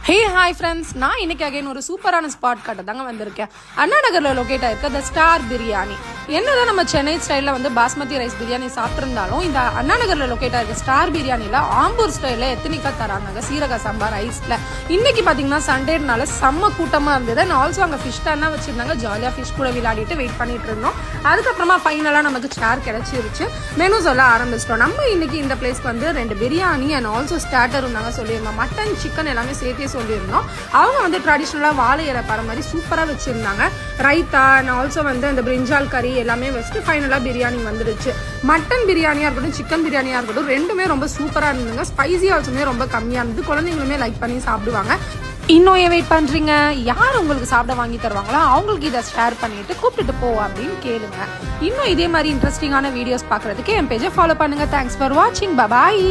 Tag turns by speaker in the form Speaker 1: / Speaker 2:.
Speaker 1: Hey hi friends, நான் இன்னைக்கு again ஒரு சூப்பரான ஸ்பாட் காட்ட தாங்க வந்திருக்கேன். அண்ணா நகரில் லொக்கேட் ஆயிருக்க த ஸ்டார் பிரியாணி. என்னதான் நம்ம சென்னை ஸ்டைலில் வந்து பாஸ்மதி ரைஸ் பிரியாணி சாப்பிட்ருந்தாலும் இந்த அண்ணா நகரில் லொக்கேட் ஆயிருக்க ஸ்டார் பிரியாணியில் ஆம்பூர் ஸ்டைலில் எத்தனிக்கா தராங்க சீரக சம்பா ரைஸில். இன்னைக்கு பார்த்தீங்கன்னா சண்டேனால செம்ம கூட்டமாக இருந்தது. அண்ட் ஆல்சோ அங்கே ஃபிஷ் டேன்னா வச்சுருந்தாங்க. ஜாலியாக ஃபிஷ் கூட விளையாடிட்டு வெயிட் பண்ணிட்டு இருந்தோம். அதுக்கப்புறமா ஃபைனலாக நமக்கு சேர் கிடச்சிருச்சு. மெனு சொல்ல ஆரம்பிச்சிட்டோம். நம்ம இன்னைக்கு இந்த பிளேஸ்க்கு வந்து 2 பிரியாணி அண்ட் ஆல்சோ ஸ்டார்டர் இருந்தாங்க சொல்லியிருந்தோம். மட்டன் சிக்கன் எல்லாமே சேர்த்தே சொல்லியிருந்தோம். அவங்க வந்து ட்ரெடிஷ்னலாக வாழை இலை பற மாதிரி சூப்பராக வச்சுருந்தாங்க. ரைத்தா அண்ட் ஆல்சோ வந்து அந்த பிரிஞ்சால் கறி எல்லாமே வச்சுட்டு ஃபைனலாக பிரியாணி வந்துடுச்சு. மட்டன் பிரியாணியாக இருக்கட்டும் சிக்கன் பிரியாணியாக இருக்கட்டும் ரெண்டுமே ரொம்ப சூப்பராக இருந்ததுங்க. ஸ்பைசி ஆல்சோமே ரொம்ப கம்மியாக இருந்தது. குழந்தைங்களுமே லைக் பண்ணி சாப்பிடுவாங்க. இன்னும் ஏன் வெயிட் பண்ணுறீங்க? யார் உங்களுக்கு சாப்பிட வாங்கி தருவாங்களோ அவங்களுக்கு இதை ஷேர் பண்ணிட்டு கூப்பிட்டுட்டு போ அப்படின்னு கேளுங்க. இன்னும் இதே மாதிரி இன்ட்ரெஸ்டிங்கான வீடியோஸ் பார்க்குறதுக்கு என் பேஜை ஃபாலோ பண்ணுங்கள். தேங்க்ஸ் ஃபார் வாட்சிங். பாய்.